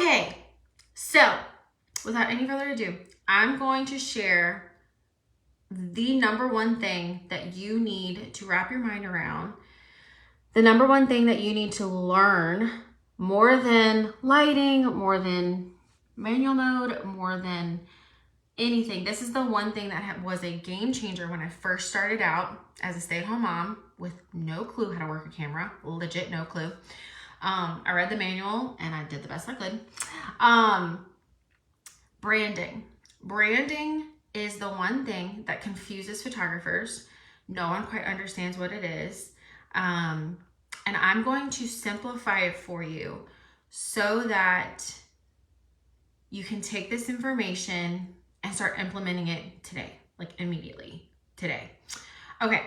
Okay, so without any further ado, I'm going to share the number one thing that you need to wrap your mind around. The number one thing that you need to learn, more than lighting, more than manual mode, more than anything. This is the one thing that was a game changer when I first started out as a stay-at-home mom with no clue how to work a camera, legit no clue. I read the manual and I did the best I could. Branding. Branding is the one thing that confuses photographers. No one quite understands what it is. And I'm going to simplify it for you so that you can take this information and start implementing it today, like immediately today. Okay,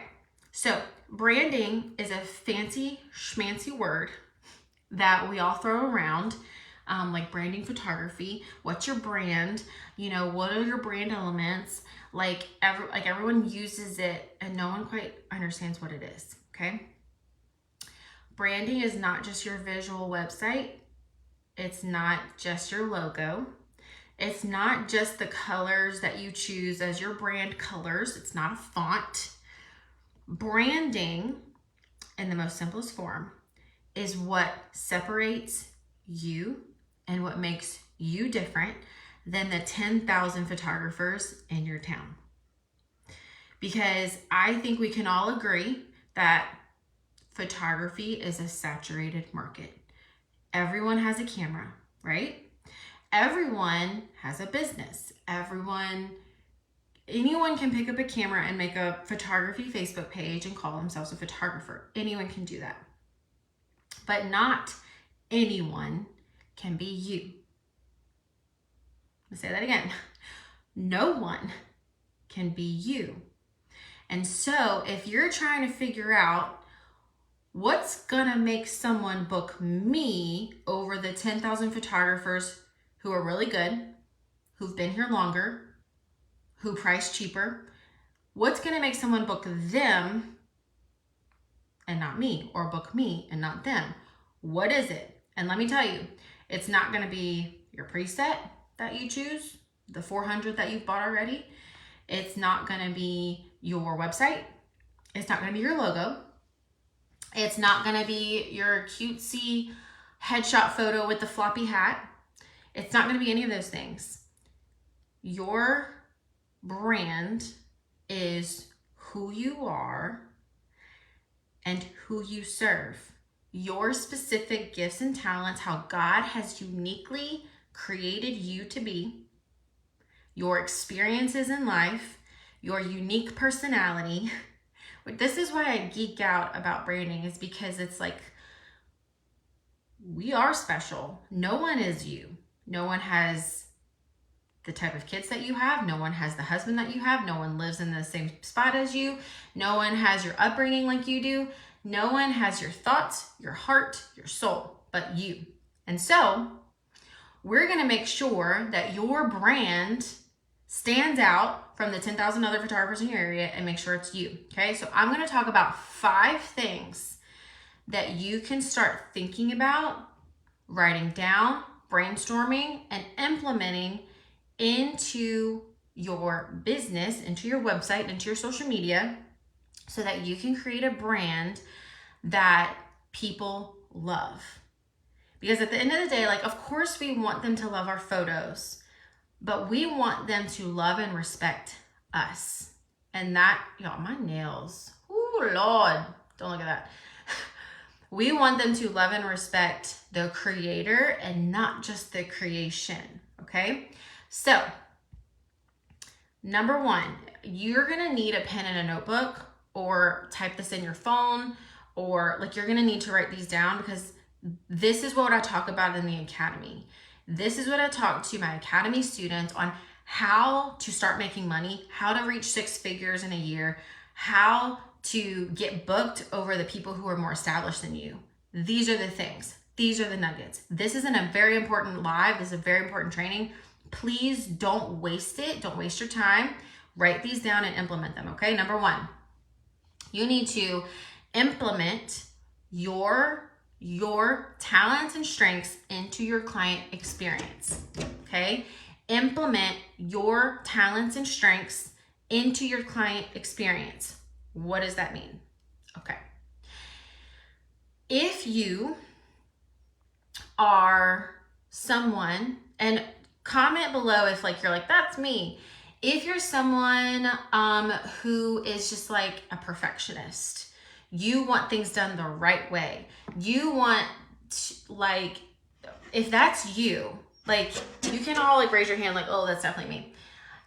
so branding is a fancy schmancy word that we all throw around, like branding photography. What's your brand? You know, what are your brand elements? Like everyone uses it and no one quite understands what it is, okay? Branding is not just your visual website. It's not just your logo. It's not just the colors that you choose as your brand colors. It's not a font. Branding, in the most simplest form, is what separates you and what makes you different than the 10,000 photographers in your town. Because I think we can all agree that photography is a saturated market. Everyone has a camera, right? Everyone has a business. Anyone can pick up a camera and make a photography Facebook page and call themselves a photographer. Anyone can do that. But not anyone can be you. I'll say that again. No one can be you. And so if you're trying to figure out what's gonna make someone book me over the 10,000 photographers who are really good, who've been here longer, who price cheaper, what's gonna make someone book them and not me, or book me and not them? What is it? And let me tell you, it's not gonna be your preset that you choose, the 400 that you've bought already. It's not gonna be your website. It's not gonna be your logo. It's not gonna be your cutesy headshot photo with the floppy hat. It's not gonna be any of those things. Your brand is who you are and who you serve. Your specific gifts and talents, how God has uniquely created you to be, your experiences in life, your unique personality. This is why I geek out about branding, is because it's like, we are special. No one is you. No one has the type of kids that you have. No one has the husband that you have. No one lives in the same spot as you. No one has your upbringing like you do. No one has your thoughts, your heart, your soul, but you. And so we're gonna make sure that your brand stands out from the 10,000 other photographers in your area and make sure it's you, okay? So I'm gonna talk about 5 things that you can start thinking about, writing down, brainstorming, and implementing into your business, into your website, into your social media, so that you can create a brand that people love. Because at the end of the day, like, of course we want them to love our photos, but we want them to love and respect us. And that, y'all, my nails, ooh, Lord, don't look at that. We want them to love and respect the creator and not just the creation, okay? So, number 1, you're gonna need a pen and a notebook, or type this in your phone, or like, you're gonna need to write these down, because this is what I talk about in the academy. This is what I talk to my academy students on: how to start making money, how to reach 6 figures in a year, how to get booked over the people who are more established than you. These are the things. These are the nuggets. This isn't a very important live. This is a very important training. Please don't waste it. Don't waste your time. Write these down and implement them, okay? Number 1, you need to implement your your talents and strengths into your client experience. Okay? Implement your talents and strengths into your client experience. What does that mean? Okay. If you are someone, and comment below if like you're like, that's me. If you're someone who is just like a perfectionist, you want things done the right way. You want like, if that's you, like you can all like raise your hand like, oh, that's definitely me.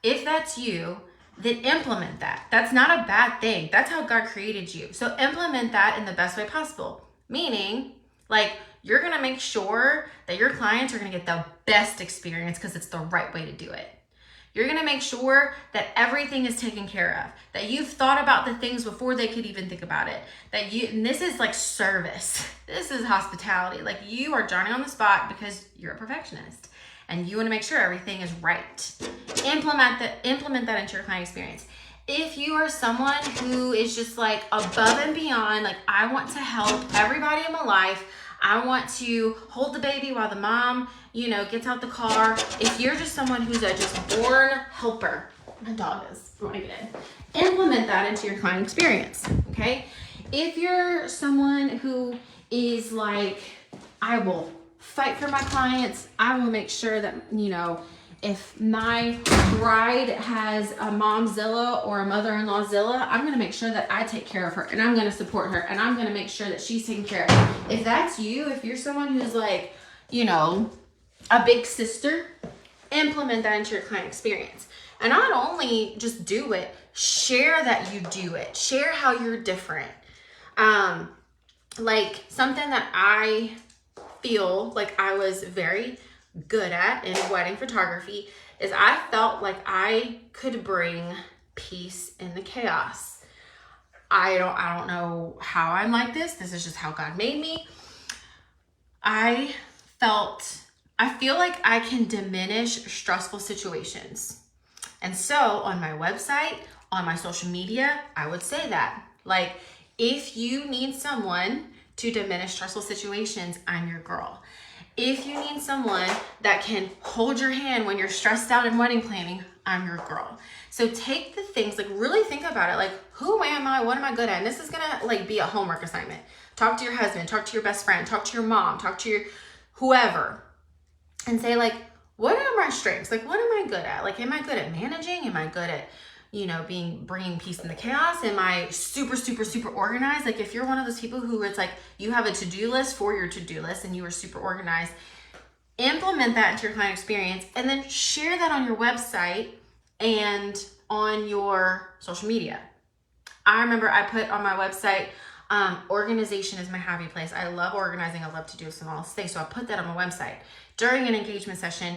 If that's you, then implement that. That's not a bad thing. That's how God created you. So implement that in the best way possible. Meaning, like, you're gonna make sure that your clients are gonna get the best experience because it's the right way to do it. You're gonna make sure that everything is taken care of, that you've thought about the things before they could even think about it. And this is like service. This is hospitality. Like, you are Johnny on the spot because you're a perfectionist and you wanna make sure everything is right. Implement that into your client experience. If you are someone who is just like above and beyond, like, I want to help everybody in my life, I want to hold the baby while the mom, gets out the car. If you're just someone who's a just born helper, my dog is, I want to get in. Implement that into your client experience, okay? If you're someone who is like, I will fight for my clients, I will make sure that, if my bride has a momzilla or a mother-in-law zilla, I'm gonna make sure that I take care of her and I'm gonna support her and I'm gonna make sure that she's taken care of. If that's you, if you're someone who's like, a big sister, implement that into your client experience. And not only just do it, share that you do it. Share how you're different. Like something that I feel like I was very good at in wedding photography is I felt like I could bring peace in the chaos. I don't know how I'm like this. This is just how God made me. I feel like I can diminish stressful situations. And so on my website, on my social media, I would say that. Like, if you need someone to diminish stressful situations, I'm your girl. If you need someone that can hold your hand when you're stressed out in wedding planning, I'm your girl. So take the things, like really think about it. Like, who am I? What am I good at? And this is gonna like be a homework assignment. Talk to your husband, talk to your best friend, talk to your mom, talk to your whoever, and say like, what are my strengths? Like, what am I good at? Like, am I good at managing? Am I good at, bringing peace in the chaos? Am I super, super, super organized? Like, if you're one of those people who it's like, you have a to-do list for your to-do list and you are super organized, implement that into your client experience and then share that on your website and on your social media. I remember I put on my website, organization is my happy place. I love organizing. I love to do some all things. So I put that on my website. During an engagement session,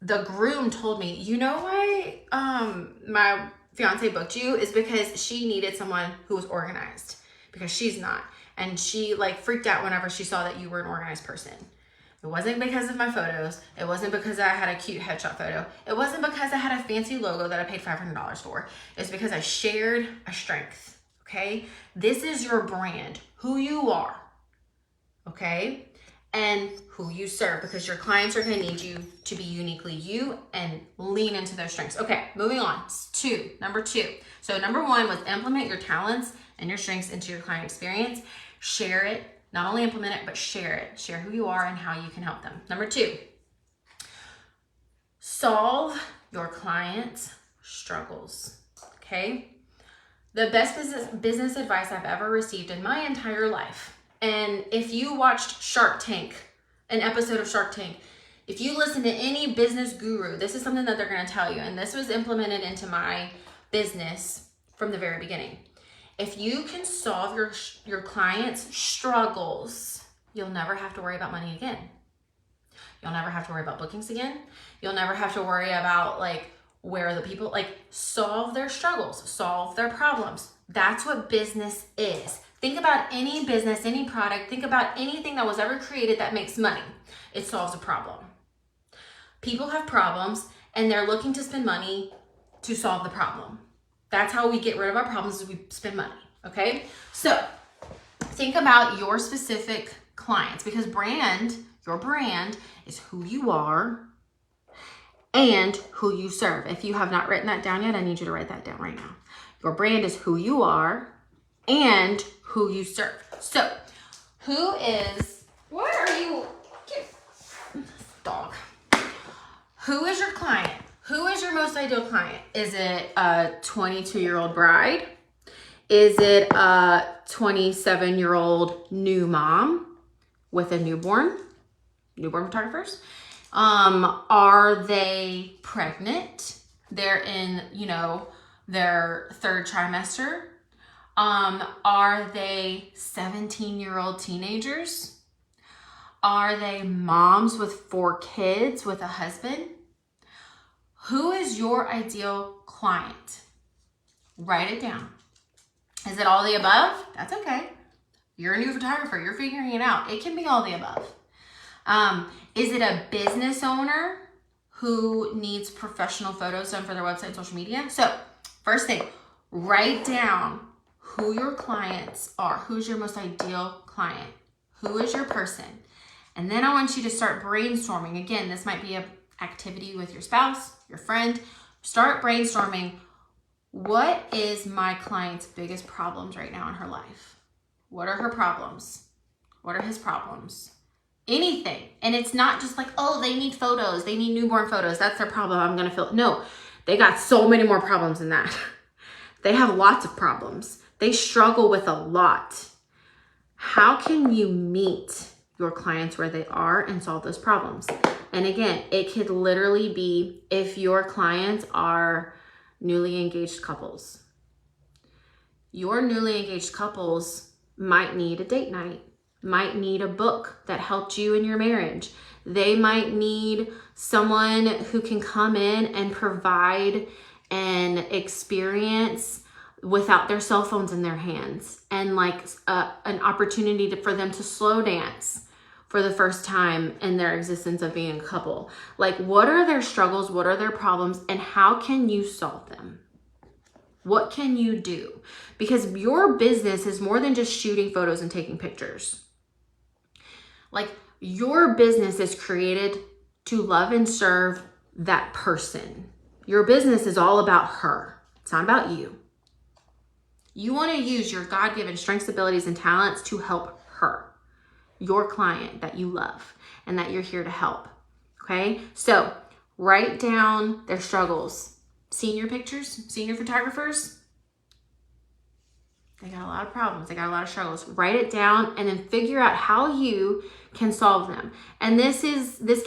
the groom told me, why my fiance booked you is because she needed someone who was organized because she's not. And she like freaked out whenever she saw that you were an organized person. It wasn't because of my photos. It wasn't because I had a cute headshot photo. It wasn't because I had a fancy logo that I paid $500 for. It's because I shared a strength, okay? This is your brand, who you are, okay? And who you serve, because your clients are gonna need you to be uniquely you and lean into those strengths. Okay, moving on. Number two. So number one was implement your talents and your strengths into your client experience. Share it. Not only implement it, but share it. Share who you are and how you can help them. Number two, solve your clients' struggles, okay? The best business advice I've ever received in my entire life. And if you watched Shark Tank, an episode of Shark Tank, if you listen to any business guru, this is something that they're gonna tell you. And this was implemented into my business from the very beginning. If you can solve your clients' struggles, you'll never have to worry about money again. You'll never have to worry about bookings again. You'll never have to worry about like, where are the people, like solve their struggles, solve their problems. That's what business is. Think about any business, any product, think about anything that was ever created that makes money. It solves a problem. People have problems and they're looking to spend money to solve the problem. That's how we get rid of our problems, is we spend money, okay? So think about your specific clients, because your brand is who you are and who you serve. If you have not written that down yet, I need you to write that down right now. Your brand is who you are and who you serve. So, what are you, dog. Who is your client? Who is your most ideal client? Is it a 22-year-old bride? Is it a 27-year-old new mom with a newborn photographers? Are they pregnant? They're in, their third trimester. Are they 17-year-old teenagers? Are they moms with 4 kids with a husband? Who is your ideal client? Write it down. Is it all the above? That's okay. You're a new photographer. You're figuring it out. It can be all the above. Is it a business owner who needs professional photos done for their website and social media? So first thing, write down who your clients are. Who's your most ideal client? Who is your person? And then I want you to start brainstorming. Again, this might be an activity with your spouse, your friend. Start brainstorming. What is my client's biggest problems right now in her life? What are her problems? What are his problems? Anything. And it's not just like, oh, they need photos. They need newborn photos. That's their problem. I'm going to fill. No, they got so many more problems than that. They have lots of problems. They struggle with a lot. How can you meet your clients where they are and solve those problems? And again, it could literally be if your clients are newly engaged couples. Your newly engaged couples might need a date night, might need a book that helped you in your marriage. They might need someone who can come in and provide an experience without their cell phones in their hands, and like an opportunity for them to slow dance for the first time in their existence of being a couple. Like, what are their struggles? What are their problems? And how can you solve them? What can you do? Because your business is more than just shooting photos and taking pictures. Like, your business is created to love and serve that person. Your business is all about her. It's not about you. You want to use your God-given strengths, abilities, and talents to help her, your client that you love and that you're here to help. Okay? So write down their struggles. Senior pictures, senior photographers, they got a lot of problems. They got a lot of struggles. Write it down and then figure out how you can solve them. And this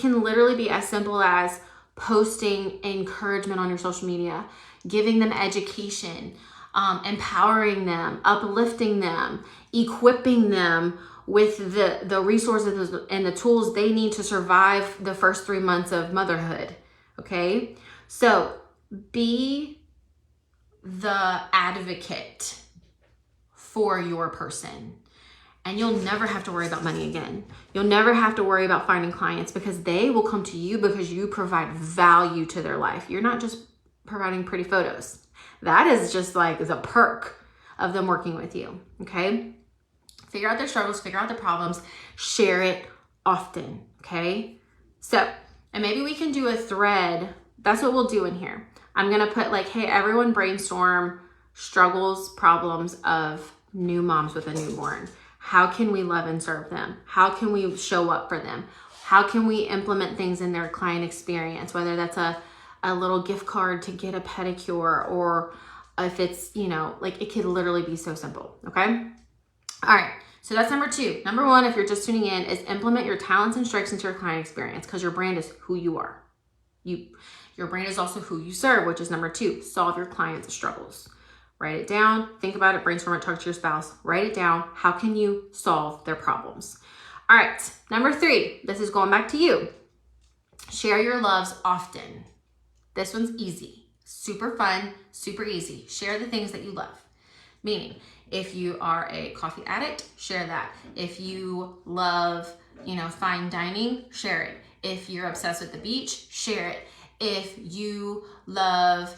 can literally be as simple as posting encouragement on your social media, giving them education, empowering them, uplifting them, equipping them with the resources and the tools they need to survive the first 3 months of motherhood. Okay? So be the advocate for your person. And you'll never have to worry about money again. You'll never have to worry about finding clients, because they will come to you because you provide value to their life. You're not just providing pretty photos. That is just like the perk of them working with you. Okay? Figure out their struggles, figure out their problems, share it often. Okay? So, and maybe we can do a thread. That's what we'll do in here. I'm going to put like, hey, everyone brainstorm struggles, problems of new moms with a newborn. How can we love and serve them? How can we show up for them? How can we implement things in their client experience, whether that's a little gift card to get a pedicure, or if it's, like, it could literally be so simple. Okay. All right. So that's number 2. Number 1, if you're just tuning in, is implement your talents and strengths into your client experience, because your brand is who you are. Your brand is also who you serve, which is number 2. Solve your clients' struggles. Write it down, think about it, brainstorm it, talk to your spouse, write it down. How can you solve their problems? All right, number 3, this is going back to you. Share your loves often. This one's easy, super fun, super easy. Share the things that you love. Meaning, if you are a coffee addict, share that. If you love, fine dining, share it. If you're obsessed with the beach, share it. If you love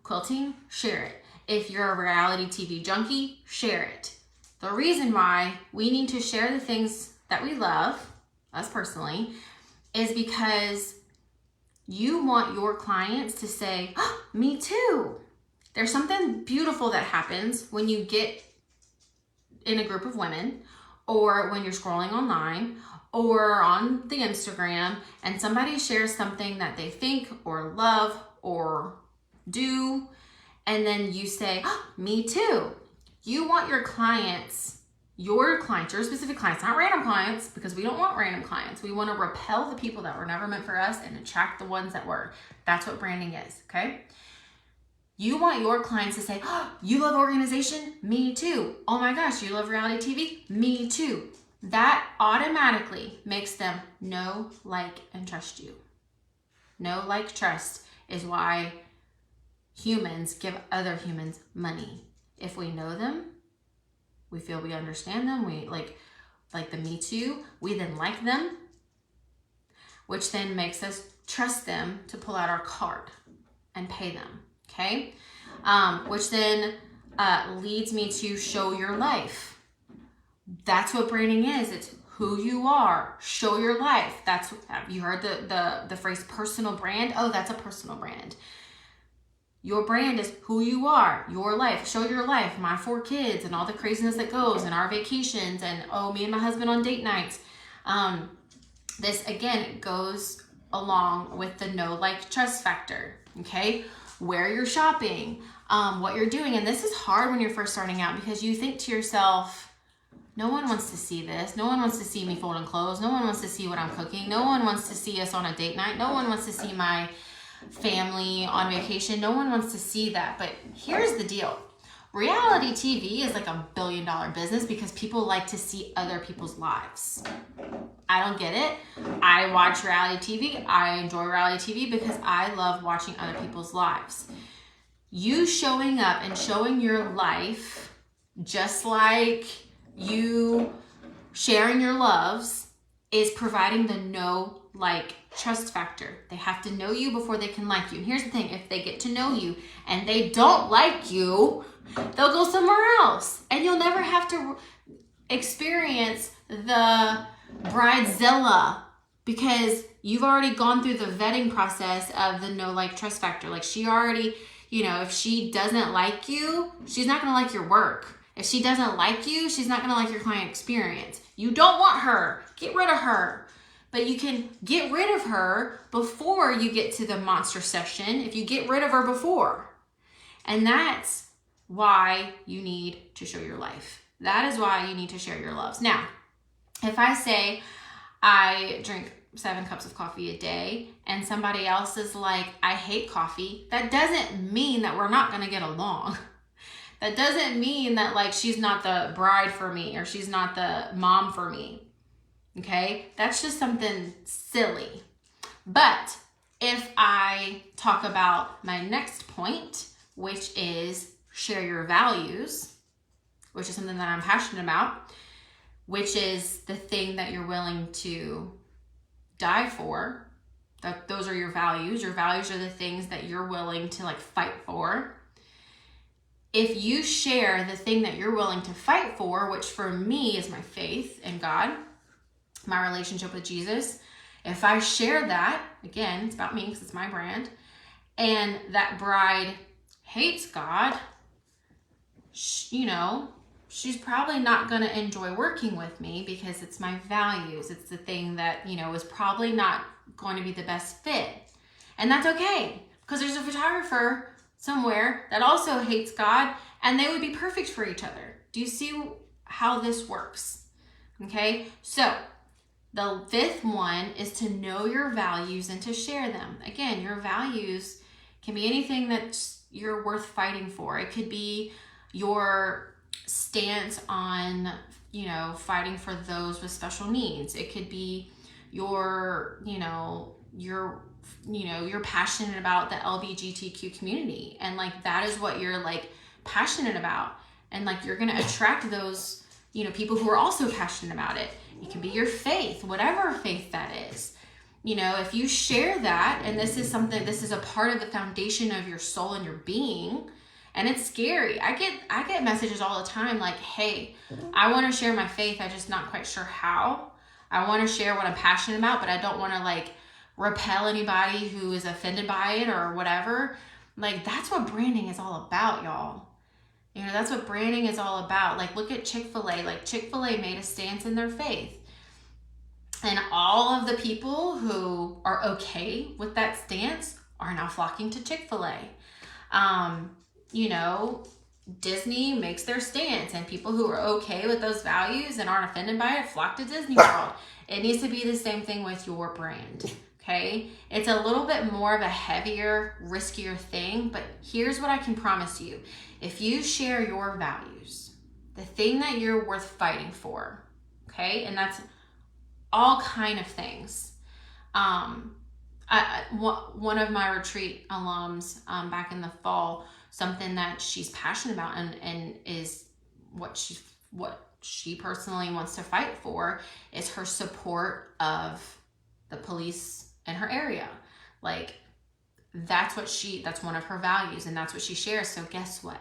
quilting, share it. If you're a reality TV junkie, share it. The reason why we need to share the things that we love, us personally, is because you want your clients to say, oh, me too. There's something beautiful that happens when you get in a group of women, or when you're scrolling online or on the Instagram and somebody shares something that they think or love or do, and then you say, oh, me too. You want your clients, your specific clients, not random clients, because we don't want random clients. We want to repel the people that were never meant for us and attract the ones that were. That's what branding is, okay? You want your clients to say, oh, you love organization? Me too. Oh my gosh, you love reality TV? Me too. That automatically makes them know, like, and trust you. Know, like, trust is why humans give other humans money. If we know them, we feel we understand them, we like the me too, we then like them, which then makes us trust them to pull out our card and pay them. Okay, which then leads me to show your life. That's what branding is. It's who you are. Show your life. That's, you heard the phrase personal brand. Oh, that's a personal brand. Your brand is who you are, your life. Show your life. My 4 kids and all the craziness that goes, and our vacations, and me and my husband on date nights. This again goes along with the know, like, trust factor. Okay. Where you're shopping, what you're doing. And this is hard when you're first starting out, because you think to yourself, no one wants to see this. No one wants to see me folding clothes. No one wants to see what I'm cooking. No one wants to see us on a date night. No one wants to see my family on vacation. No one wants to see that. But here's the deal. Reality TV is like $1 billion business because people like to see other people's lives. I don't get it. I watch reality TV. I enjoy reality TV because I love watching other people's lives. You showing up and showing your life, just like you sharing your loves, is providing the know, like, trust factor. They have to know you before they can like you. And here's the thing. If they get to know you and they don't like you, they'll go somewhere else. And you'll never have to experience the bridezilla, because you've already gone through the vetting process of the know, like, trust factor. Like, she already, if she doesn't like you, she's not going to like your work. If she doesn't like you, she's not going to like your client experience. You don't want her. Get rid of her. But you can get rid of her before you get to the monster session if you get rid of her before. And that's why you need to show your life. That is why you need to share your loves. Now, if I say I drink 7 cups of coffee a day and somebody else is like, I hate coffee, that doesn't mean that we're not going to get along. That doesn't mean that, like, she's not the bride for me or she's not the mom for me. Okay? That's just something silly. But if I talk about my next point, which is share your values, which is something that I'm passionate about, which is the thing that you're willing to die for. Those are your values. Your values are the things that you're willing to, like, fight for. If you share the thing that you're willing to fight for, which for me is my faith in God, my relationship with Jesus, if I share that, again, it's about me because it's my brand, and that bride hates God, she's probably not going to enjoy working with me because it's my values. It's the thing that, is probably not going to be the best fit. And that's okay, because there's a photographer somewhere that also hates God, and they would be perfect for each other. Do you see how this works? Okay, so the 5th one is to know your values and to share them. Again, your values can be anything that you're worth fighting for. It could be your stance on, fighting for those with special needs. It could be you're passionate about the LGBTQ community, and, like, that is what you're, like, passionate about, and, like, you're gonna attract those people who are also passionate about it. It can be your faith, whatever faith that is. If you share that, and this is a part of the foundation of your soul and your being, And it's scary. I get messages all the time like, hey, I want to share my faith. I'm just not quite sure how. I want to share what I'm passionate about, but I don't want to like repel anybody who is offended by it or whatever. Like, that's what branding is all about, y'all. You know, that's what branding is all about. Like, look at Chick-fil-A. Like, Chick-fil-A made a stance in their faith. And all of the people who are okay with that stance are now flocking to Chick-fil-A. You know, Disney makes their stance, and people who are okay with those values and aren't offended by it flock to Disney World. It needs to be the same thing with your brand, okay? It's a little bit more of a heavier, riskier thing, but here's what I can promise you. If you share your values, the thing that you're worth fighting for, okay? And that's all kind of things. One of my retreat alums back in the fall, something that she's passionate about and is what she personally wants to fight for is her support of the police in her area. Like, that's one of her values, and that's what she shares. So guess what?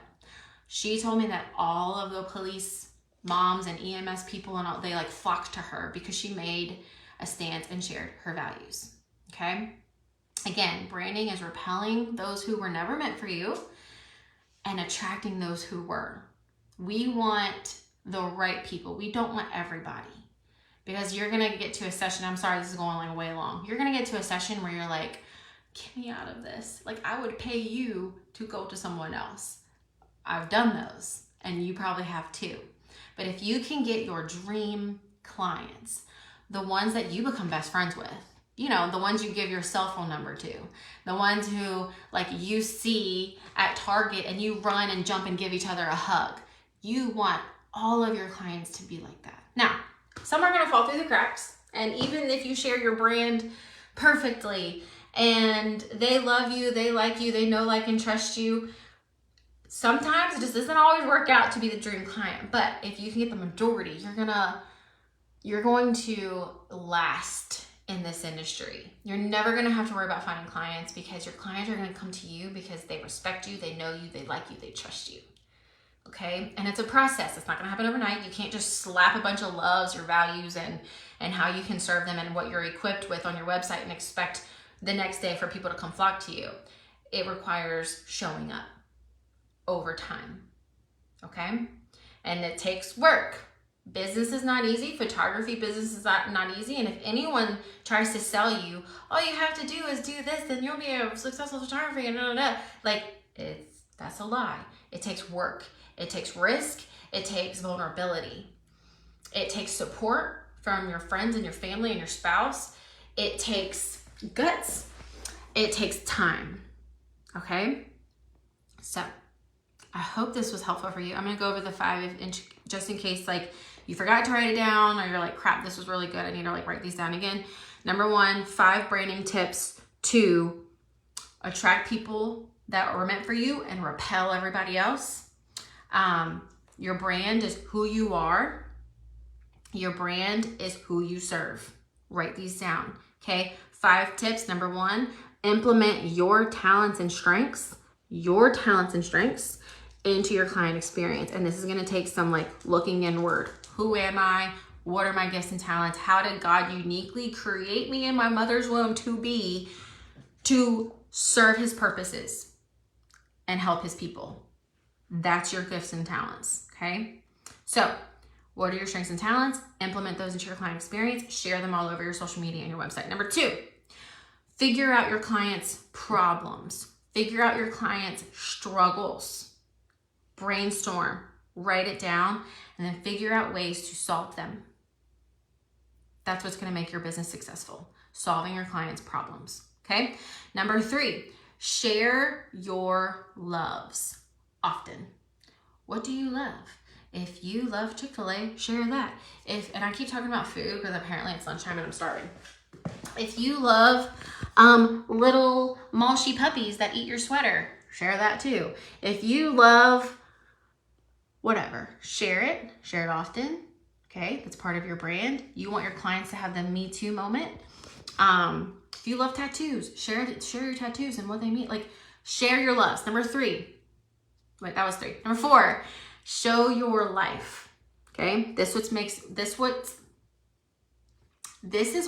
She told me that all of the police moms and EMS people and all, they like flocked to her because she made a stance and shared her values. Okay? Again, branding is repelling those who were never meant for you and attracting those who were. We want the right people. We don't want everybody. Because you're going to get to a session, I'm sorry, this is going like way long. You're going to get to a session where you're like, get me out of this. Like, I would pay you to go to someone else. I've done those, and you probably have too. But if you can get your dream clients, the ones that you become best friends with, you know, the ones you give your cell phone number to, the ones who like you see at Target and you run and jump and give each other a hug. You want all of your clients to be like that. Now, some are going to fall through the cracks. And even if you share your brand perfectly and they love you, they like you, they know, like, and trust you, sometimes it just doesn't always work out to be the dream client. But if you can get the majority, you're going to last in this industry. You're never going to have to worry about finding clients because your clients are going to come to you because they respect you, they know you, they like you, they trust you. Okay? And it's a process. It's not going to happen overnight. You can't just slap a bunch of loves, your values, and how you can serve them and what you're equipped with on your website and expect the next day for people to come flock to you. It requires showing up over time. Okay? And it takes work. Business is not easy. Photography business is not easy. And if anyone tries to sell you, all you have to do is do this, then you'll be a successful photographer, and like, that's a lie. It takes work. It takes risk. It takes vulnerability. It takes support from your friends and your family and your spouse. It takes guts. It takes time. Okay? So I hope this was helpful for you. I'm going to go over the 5 just in case like you forgot to write it down or you're like, crap, this was really good. I need to like write these down again. Number 1, 5 branding tips to attract people that are meant for you and repel everybody else. Your brand is who you are. Your brand is who you serve. Write these down. Okay. 5 tips. Number 1, implement your talents and strengths into your client experience. And this is going to take some like looking inward. Who am I? What are my gifts and talents? How did God uniquely create me in my mother's womb to serve his purposes and help his people? That's your gifts and talents. Okay. So what are your strengths and talents? Implement those into your client experience. Share them all over your social media and your website. Number 2, figure out your clients' problems. Figure out your clients' struggles. Brainstorm, write it down, and then figure out ways to solve them. That's what's going to make your business successful. Solving your clients' problems. Okay. Number 3, share your loves often. What do you love? If you love Chick-fil-A, share that. And I keep talking about food because apparently it's lunchtime and I'm starving. If you love little Malshi puppies that eat your sweater, share that too. If you love whatever, share it often. Okay, that's part of your brand. You want your clients to have the Me Too moment. If you love tattoos, share your tattoos and what they mean. Like, share your loves. Number 3, Wait, that was 3. Number 4, show your life. Okay, this is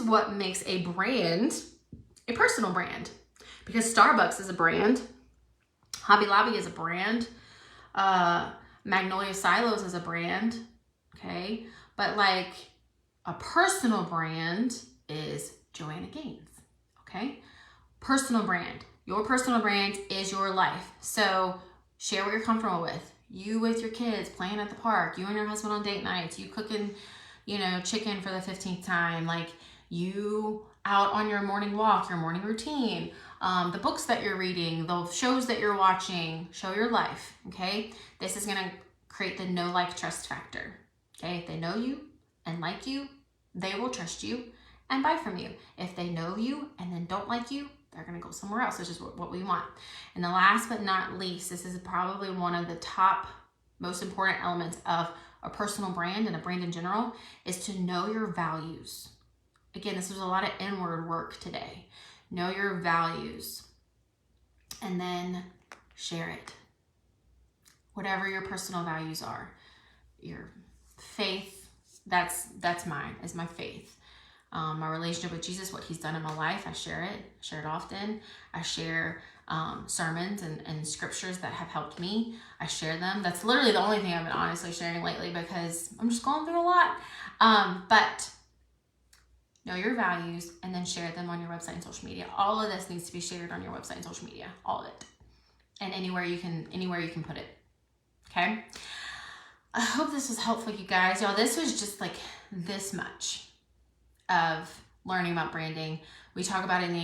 what makes a brand a personal brand, because Starbucks is a brand, Hobby Lobby is a brand, Magnolia Silos is a brand. Okay, but like a personal brand is Joanna Gaines. Okay, personal brand. Your personal brand is your life. So share what you're comfortable with. You with your kids playing at the park, you and your husband on date nights, you cooking, chicken for the 15th time, like you out on your morning walk, your morning routine, the books that you're reading, the shows that you're watching. Show your life. Okay, this is gonna create the know, like, trust factor. Okay, if they know you and like you, they will trust you and buy from you. If they know you and then don't like you, they're gonna go somewhere else, which is what we want. And the last but not least, this is probably one of the top most important elements of a personal brand and a brand in general, is to know your values. Again, this was a lot of inward work today. Know your values and then share it. Whatever your personal values are. Your faith, that's mine, is my faith. My relationship with Jesus, what he's done in my life, I share it often. I share sermons and scriptures that have helped me. I share them. That's literally the only thing I've been honestly sharing lately, because I'm just going through a lot. But know your values and then share them on your website and social media. All of this needs to be shared on your website and social media, all of it. And anywhere you can put it. Okay? I hope this was helpful, you guys. Y'all, this was just like this much of learning about branding. We talk about it in the